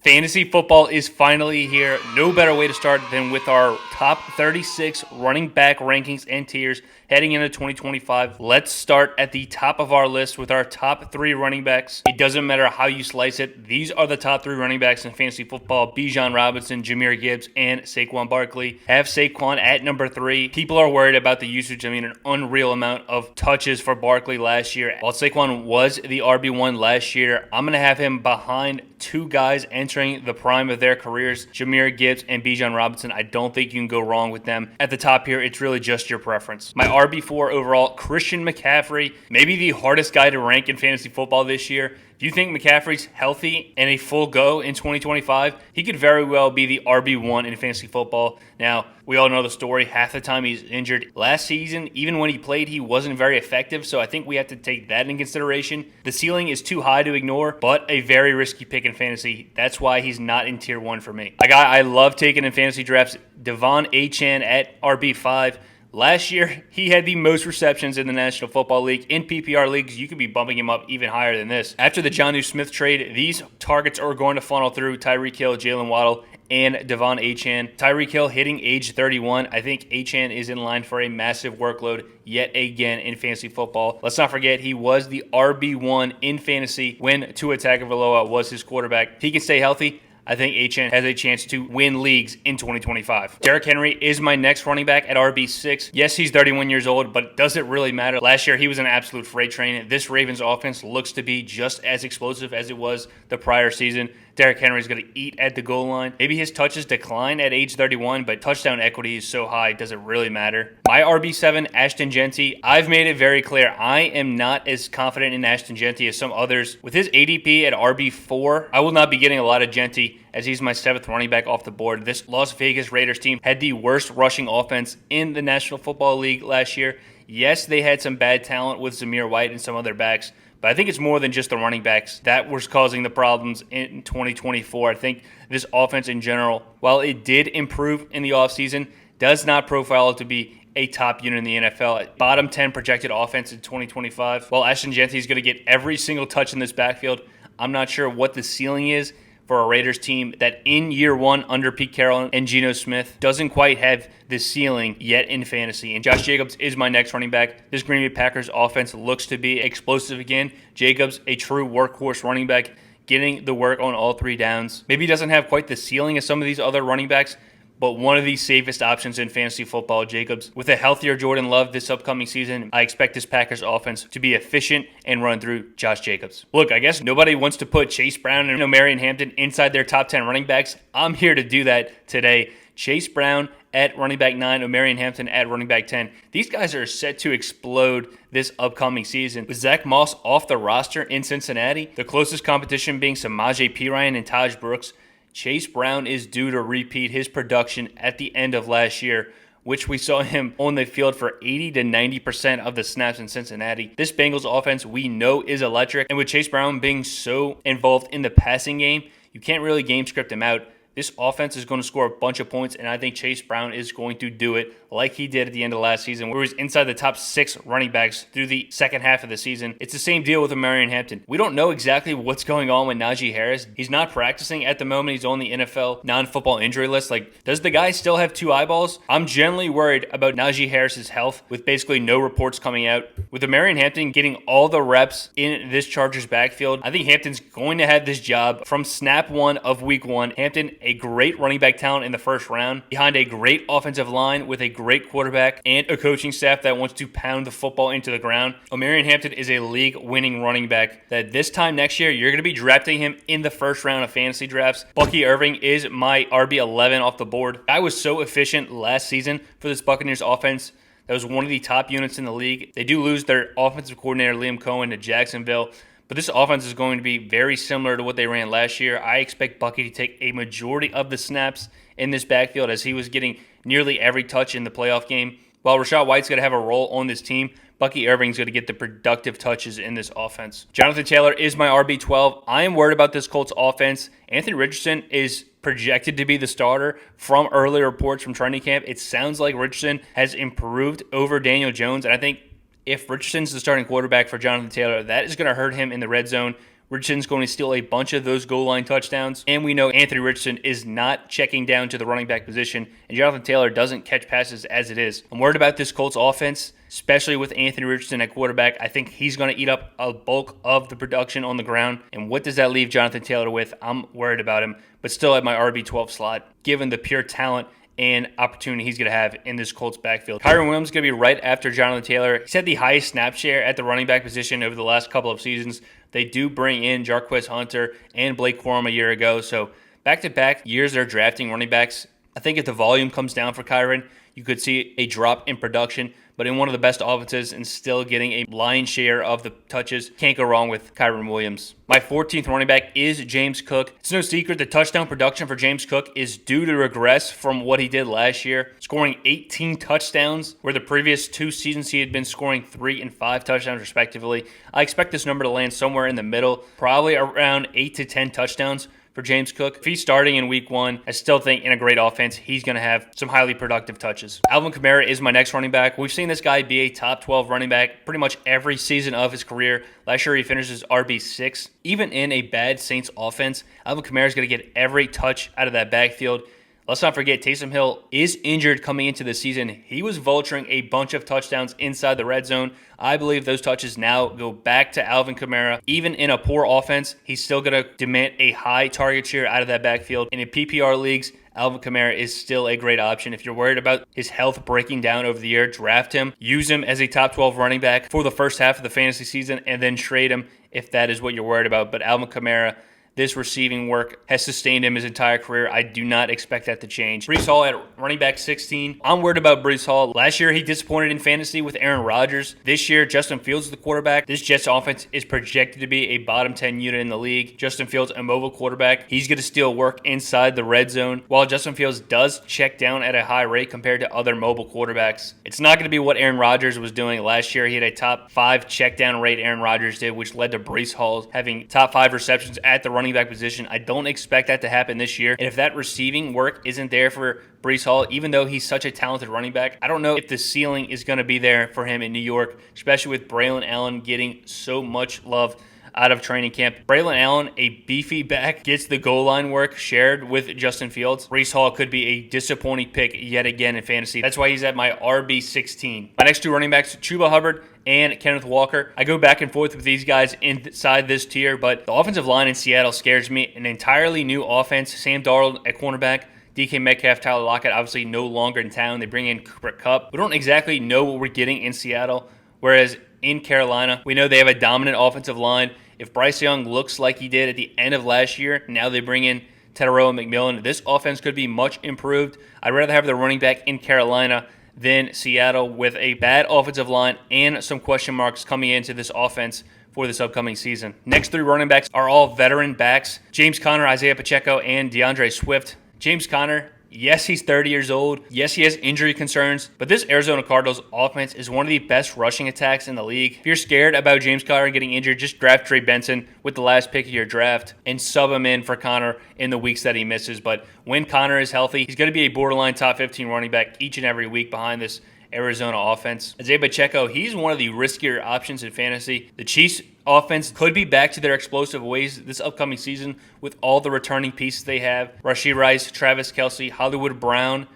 Fantasy football is finally here. No better way to start than with our top 36 running back rankings and tiers heading into 2025. Let's start at the top of our list with our top 3 running backs. It doesn't matter how you slice it. These are the top 3 running backs in fantasy football. Bijan Robinson, Jahmyr Gibbs, and Saquon Barkley. Have Saquon at number 3. People are worried about the usage. I mean, an unreal amount of touches for Barkley last year. While Saquon was the RB1 last year, I'm going to have him behind 2 guys entering the prime of their careers, Jahmyr Gibbs and Bijan Robinson. I don't think you can go wrong with them. At the top here, it's really just your preference. My RB4 overall, Christian McCaffrey, maybe the hardest guy to rank in fantasy football this year. If you think McCaffrey's healthy and a full go in 2025, he could very well be the RB1 in fantasy football. Now, we all know the story. Half the time he's injured. Last season, even when he played, he wasn't very effective, so I think we have to take that into consideration. The ceiling is too high to ignore, but a very risky pick in fantasy. That's why he's not in tier 1 for me. A guy I love taking in fantasy drafts, Devon Achane at RB5. Last year, he had the most receptions in the National Football League. In PPR leagues, you could be bumping him up even higher than this. After the Jonnu Smith trade, these targets are going to funnel through Tyreek Hill, Jalen Waddle, and Devon Achane. Tyreek Hill hitting age 31. I think Achane is in line for a massive workload yet again in fantasy football. Let's not forget, he was the RB1 in fantasy when Tua Tagovailoa was his quarterback. If he can stay healthy, I think Achane has a chance to win leagues in 2025. Derrick Henry is my next running back at RB6. Yes, he's 31 years old, but does it really matter? Last year, he was an absolute freight train. This Ravens offense looks to be just as explosive as it was the prior season. Derrick Henry is going to eat at the goal line. Maybe his touches decline at age 31, but touchdown equity is so high, does it really matter? My RB7, Ashton Genty. I've made it very clear. I am not as confident in Ashton Genty as some others. With his ADP at RB4, I will not be getting a lot of Genty as he's my 7th running back off the board. This Las Vegas Raiders team had the worst rushing offense in the National Football League last year. Yes, they had some bad talent with Zamir White and some other backs, but I think it's more than just the running backs that was causing the problems in 2024. I think this offense in general, while it did improve in the offseason, does not profile to be a top unit in the NFL. Bottom 10 projected offense in 2025. While Ashton Genty is going to get every single touch in this backfield, I'm not sure what the ceiling is for a Raiders team that in year 1 under Pete Carroll and Geno Smith doesn't quite have the ceiling yet in fantasy. And Josh Jacobs is my next running back. This Green Bay Packers offense looks to be explosive again. Jacobs, a true workhorse running back, getting the work on all 3 downs. Maybe he doesn't have quite the ceiling as some of these other running backs, but one of the safest options in fantasy football, Jacobs. With a healthier Jordan Love this upcoming season, I expect this Packers offense to be efficient and run through Josh Jacobs. Look, I guess nobody wants to put Chase Brown and Marion Hampton inside their top 10 running backs. I'm here to do that today. Chase Brown at running back 9, Marion Hampton at running back 10. These guys are set to explode this upcoming season. With Zach Moss off the roster in Cincinnati, the closest competition being Samaje Perine and Taj Brooks, Chase Brown is due to repeat his production at the end of last year, which we saw him on the field for 80 to 90% of the snaps in Cincinnati. This Bengals offense we know is electric, and with Chase Brown being so involved in the passing game, you can't really game script him out. This offense is going to score a bunch of points, and I think Chase Brown is going to do it like he did at the end of last season, where he was inside the top 6 running backs through the second half of the season. It's the same deal with Marion Hampton. We don't know exactly what's going on with Najee Harris. He's not practicing at the moment. He's on the NFL non-football injury list. Does the guy still have 2 eyeballs? I'm generally worried about Najee Harris's health with basically no reports coming out. With Marion Hampton getting all the reps in this Chargers backfield, I think Hampton's going to have this job from snap 1 of week 1. Hampton, a great running back talent in the first round, behind a great offensive line with a great quarterback and a coaching staff that wants to pound the football into the ground. Marion Hampton is a league-winning running back that this time next year, you're going to be drafting him in the first round of fantasy drafts. Bucky Irving is my RB11 off the board. I was so efficient last season for this Buccaneers offense. That was one of the top units in the league. They do lose their offensive coordinator, Liam Cohen, to Jacksonville, but this offense is going to be very similar to what they ran last year. I expect Bucky to take a majority of the snaps in this backfield as he was getting nearly every touch in the playoff game. While Rachaad White's going to have a role on this team, Bucky Irving's going to get the productive touches in this offense. Jonathan Taylor is my RB12. I am worried about this Colts offense. Anthony Richardson is projected to be the starter from early reports from training camp. It sounds like Richardson has improved over Daniel Jones, and I think if Richardson's the starting quarterback for Jonathan Taylor, that is going to hurt him in the red zone Richardson's going to steal a bunch of those goal line touchdowns. And we know Anthony Richardson is not checking down to the running back position, and Jonathan Taylor doesn't catch passes as it is. I'm worried about this Colts offense, especially with Anthony Richardson at quarterback. I think he's going to eat up a bulk of the production on the ground. And what does that leave Jonathan Taylor with? I'm worried about him, but still at my RB12 slot, given the pure talent and opportunity he's going to have in this Colts backfield. Kyren Williams is going to be right after Jonathan Taylor. He's had the highest snap share at the running back position over the last couple of seasons. They do bring in Jarquez Hunter and Blake Corum a year ago. So back-to-back years they're drafting running backs. I think if the volume comes down for Kyren, you could see a drop in production, but in one of the best offenses and still getting a lion's share of the touches. Can't go wrong with Kyren Williams. My 14th running back is James Cook. It's no secret the touchdown production for James Cook is due to regress from what he did last year, scoring 18 touchdowns, where the previous 2 seasons he had been scoring 3 and 5 touchdowns respectively. I expect this number to land somewhere in the middle, probably around 8 to 10 touchdowns for James Cook. If he's starting in week 1, I still think in a great offense, he's going to have some highly productive touches. Alvin Kamara is my next running back. We've seen this guy be a top 12 running back pretty much every season of his career. Last year, he finishes RB6. Even in a bad Saints offense, Alvin Kamara is going to get every touch out of that backfield. Let's not forget, Taysom Hill is injured coming into the season. He was vulturing a bunch of touchdowns inside the red zone. I believe those touches now go back to Alvin Kamara. Even in a poor offense, he's still going to demand a high target share out of that backfield. And in PPR leagues, Alvin Kamara is still a great option. If you're worried about his health breaking down over the year, draft him. Use him as a top 12 running back for the first half of the fantasy season and then trade him if that is what you're worried about. But Alvin Kamara, this receiving work has sustained him his entire career. I do not expect that to change. Breece Hall at running back 16. I'm worried about Breece Hall. Last year, he disappointed in fantasy with Aaron Rodgers. This year, Justin Fields is the quarterback. This Jets offense is projected to be a bottom 10 unit in the league. Justin Fields, a mobile quarterback. He's going to steal work inside the red zone. While Justin Fields does check down at a high rate compared to other mobile quarterbacks, it's not going to be what Aaron Rodgers was doing last year. He had a top 5 check down rate Aaron Rodgers did, which led to Breece Hall having top 5 receptions at the running back position. I don't expect that to happen this year. And if that receiving work isn't there for Breece Hall, even though he's such a talented running back, I don't know if the ceiling is going to be there for him in New York, especially with Braylon Allen getting so much love out of training camp. Braylon Allen, a beefy back, gets the goal line work shared with Justin Fields. Breece Hall could be a disappointing pick yet again in fantasy. That's why he's at my RB16. My next 2 running backs, Chuba Hubbard and Kenneth Walker. I go back and forth with these guys inside this tier, but the offensive line in Seattle scares me. An entirely new offense. Sam Darnold at cornerback. DK Metcalf, Tyler Lockett, obviously no longer in town. They bring in Cooper Kupp. We don't exactly know what we're getting in Seattle, whereas in Carolina, we know they have a dominant offensive line. If Bryce Young looks like he did at the end of last year, now they bring in Tedero and McMillan. This offense could be much improved. I'd rather have the running back in Carolina than Seattle with a bad offensive line and some question marks coming into this offense for this upcoming season. Next 3 running backs are all veteran backs. James Conner, Isaiah Pacheco, and DeAndre Swift. James Conner, yes, he's 30 years old. Yes, he has injury concerns, but this Arizona Cardinals offense is one of the best rushing attacks in the league. If you're scared about James Conner getting injured, just draft Trey Benson with the last pick of your draft and sub him in for Conner in the weeks that he misses. But when Conner is healthy, he's going to be a borderline top 15 running back each and every week behind this Arizona offense. Isaiah Pacheco, he's one of the riskier options in fantasy. The Chiefs offense could be back to their explosive ways this upcoming season with all the returning pieces they have. Rashee Rice, Travis Kelce, Hollywood Brown,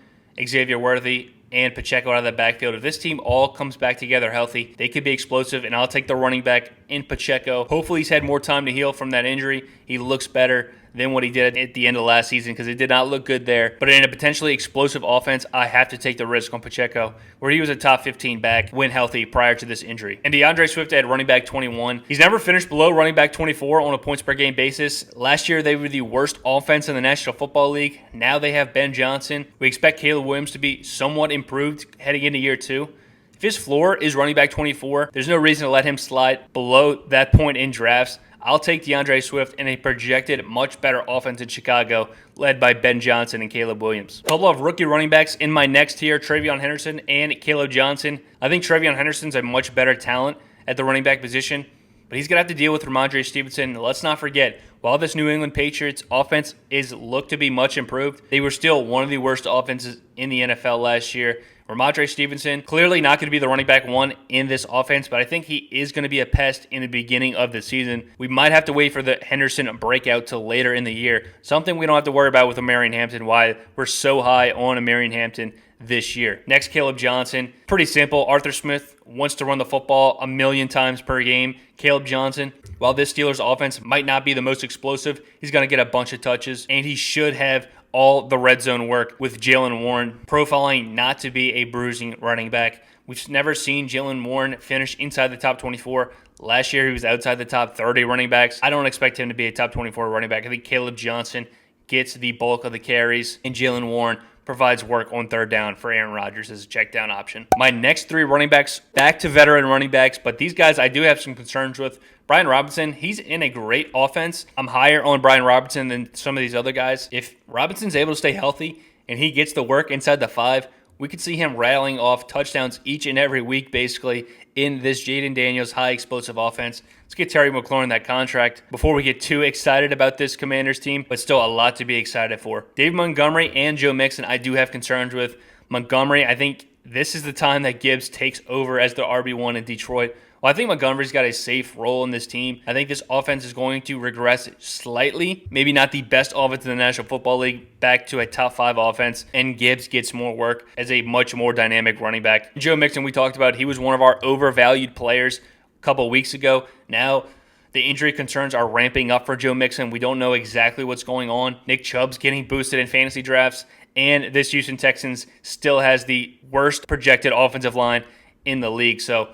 Xavier Worthy, and Pacheco out of that backfield. If this team all comes back together healthy, they could be explosive, and I'll take the running back in Pacheco. Hopefully he's had more time to heal from that injury. He looks better than what he did at the end of last season because it did not look good there. But in a potentially explosive offense, I have to take the risk on Pacheco, where he was a top 15 back when healthy prior to this injury. And DeAndre Swift at running back 21. He's never finished below running back 24 on a points per game basis. Last year, they were the worst offense in the National Football League. Now they have Ben Johnson. We expect Caleb Williams to be somewhat improved heading into year 2. If his floor is running back 24, there's no reason to let him slide below that point in drafts. I'll take DeAndre Swift in a projected much better offense in Chicago, led by Ben Johnson and Caleb Williams. A couple of rookie running backs in my next tier, Travion Henderson and Caleb Johnson. I think Travion Henderson's a much better talent at the running back position, but he's going to have to deal with Ramondre Stevenson. Let's not forget, while this New England Patriots offense is looked to be much improved, they were still one of the worst offenses in the NFL last year Ramondre Stevenson, clearly not going to be the running back one in this offense, but I think he is going to be a pest in the beginning of the season. We might have to wait for the Henderson breakout till later in the year, something we don't have to worry about with Amarian Hampton, why we're so high on Amarian Hampton this year. Next, Caleb Johnson. Pretty simple. Arthur Smith wants to run the football a million times per game. Caleb Johnson, while this Steelers offense might not be the most explosive, he's going to get a bunch of touches, and he should have all the red zone work with Jaylen Warren profiling not to be a bruising running back. We've never seen Jaylen Warren finish inside the top 24. Last year, he was outside the top 30 running backs. I don't expect him to be a top 24 running back. I think Caleb Johnson gets the bulk of the carries, and Jaylen Warren provides work on third down for Aaron Rodgers as a check down option. My next three running backs, back to veteran running backs, but these guys I do have some concerns with. Brian Robinson, he's in a great offense. I'm higher on Brian Robinson than some of these other guys. If Robinson's able to stay healthy and he gets the work inside the 5, we could see him rattling off touchdowns each and every week, basically, in this Jaden Daniels high explosive offense. Let's get Terry McLaurin that contract before we get too excited about this Commanders team, but still a lot to be excited for. Dave Montgomery and Joe Mixon, I do have concerns with. Montgomery, I think this is the time that Gibbs takes over as the RB1 in Detroit. Well, I think Montgomery's got a safe role in this team. I think this offense is going to regress slightly. Maybe not the best offense in the National Football League, back to a top 5 offense, and Gibbs gets more work as a much more dynamic running back. Joe Mixon, we talked about, he was one of our overvalued players a couple weeks ago. Now, the injury concerns are ramping up for Joe Mixon. We don't know exactly what's going on. Nick Chubb's getting boosted in fantasy drafts, and this Houston Texans still has the worst projected offensive line in the league. So,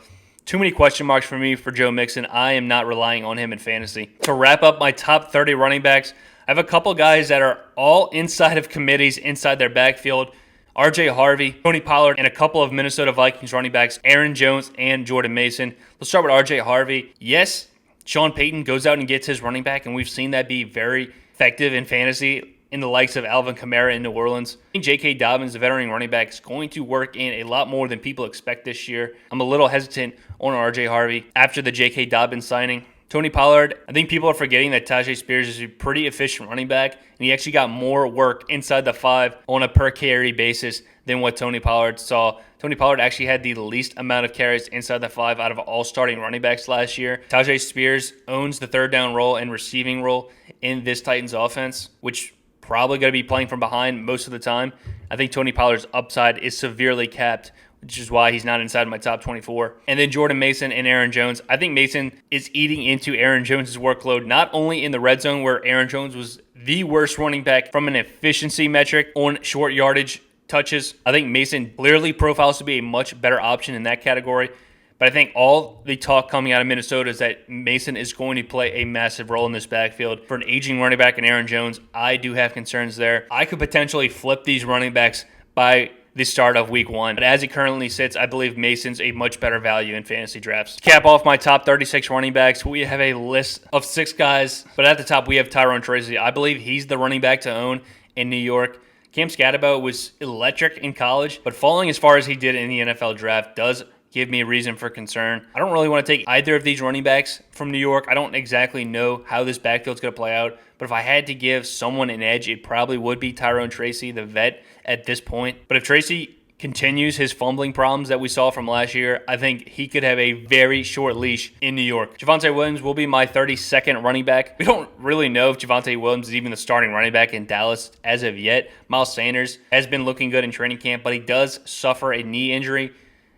too many question marks for me for Joe Mixon. I am not relying on him in fantasy. To wrap up my top 30 running backs, I have a couple guys that are all inside of committees, inside their backfield. RJ Harvey, Tony Pollard, and a couple of Minnesota Vikings running backs, Aaron Jones and Jordan Mason. Let's start with RJ Harvey. Yes, Sean Payton goes out and gets his running back, and we've seen that be very effective in fantasy in the likes of Alvin Kamara in New Orleans. I think J.K. Dobbins, the veteran running back, is going to work in a lot more than people expect this year. I'm a little hesitant on R.J. Harvey after the J.K. Dobbins signing. Tony Pollard, I think people are forgetting that Tajay Spears is a pretty efficient running back, and he actually got more work inside the 5 on a per carry basis than what Tony Pollard saw. Tony Pollard actually had the least amount of carries inside the 5 out of all starting running backs last year. Tajay Spears owns the third down role and receiving role in this Titans offense, which probably going to be playing from behind most of the time. I think Tony Pollard's upside is severely capped, which is why he's not inside my top 24. And then Jordan Mason and Aaron Jones. I think Mason is eating into Aaron Jones' workload, not only in the red zone where Aaron Jones was the worst running back from an efficiency metric on short yardage touches. I think Mason clearly profiles to be a much better option in that category. But I think all the talk coming out of Minnesota is that Mason is going to play a massive role in this backfield. For an aging running back in Aaron Jones, I do have concerns there. I could potentially flip these running backs by the start of week 1. But as it currently sits, I believe Mason's a much better value in fantasy drafts. To cap off my top 36 running backs, we have a list of 6 guys. But at the top, we have Tyrone Tracy. I believe he's the running back to own in New York. Cam Scatterbo was electric in college, but falling as far as he did in the NFL draft does give me a reason for concern. I don't really want to take either of these running backs from New York. I don't exactly know how this backfield's going to play out, but if I had to give someone an edge, it probably would be Tyrone Tracy, the vet, at this point. But if Tracy continues his fumbling problems that we saw from last year, I think he could have a very short leash in New York. Javonte Williams will be my 32nd running back. We don't really know if Javonte Williams is even the starting running back in Dallas as of yet. Miles Sanders has been looking good in training camp, but he does suffer a knee injury.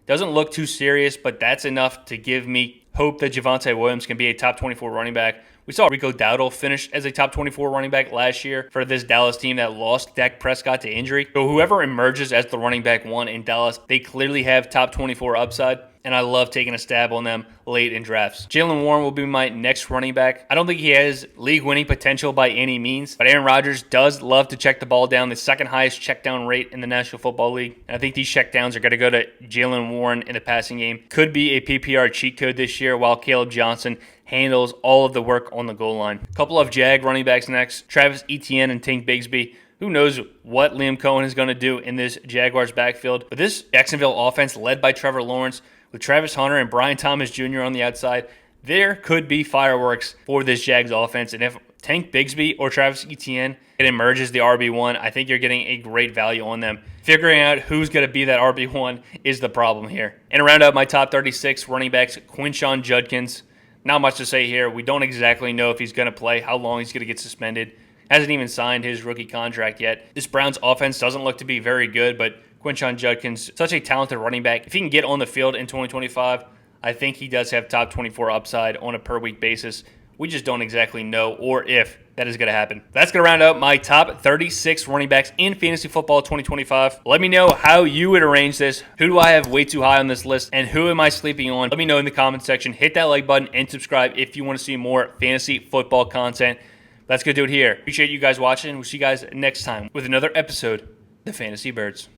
Doesn't look too serious, but that's enough to give me hope that Javonte Williams can be a top 24 running back. We saw Rico Dowdle finish as a top 24 running back last year for this Dallas team that lost Dak Prescott to injury. So whoever emerges as the running back 1 in Dallas, they clearly have top 24 upside, and I love taking a stab on them late in drafts. Jaylen Warren will be my next running back. I don't think he has league-winning potential by any means, but Aaron Rodgers does love to check the ball down, the second highest check down rate in the National Football League. And I think these check downs are going to go to Jaylen Warren in the passing game. Could be a PPR cheat code this year, while Caleb Johnson handles all of the work on the goal line. A couple of Jag running backs next, Travis Etienne and Tank Bigsby. Who knows what Liam Cohen is going to do in this Jaguars backfield. But this Jacksonville offense, led by Trevor Lawrence, with Travis Hunter and Brian Thomas Jr. on the outside, there could be fireworks for this Jags offense. And if Tank Bigsby or Travis Etienne, it emerges the RB1. I think you're getting a great value on them. Figuring out who's going to be that RB1 is the problem here. And to round out my top 36 running backs, Quinshon Judkins. Not much to say here. We don't exactly know if he's going to play, how long he's going to get suspended. Hasn't even signed his rookie contract yet. This Browns offense doesn't look to be very good, but Quinshon Judkins, such a talented running back. If he can get on the field in 2025, I think he does have top 24 upside on a per-week basis. We just don't exactly know or if that is going to happen. That's going to round out my top 36 running backs in fantasy football 2025. Let me know how you would arrange this. Who do I have way too high on this list, and who am I sleeping on? Let me know in the comment section. Hit that like button and subscribe if you want to see more fantasy football content. That's going to do it here. Appreciate you guys watching. We'll see you guys next time with another episode of the Fantasy Birds.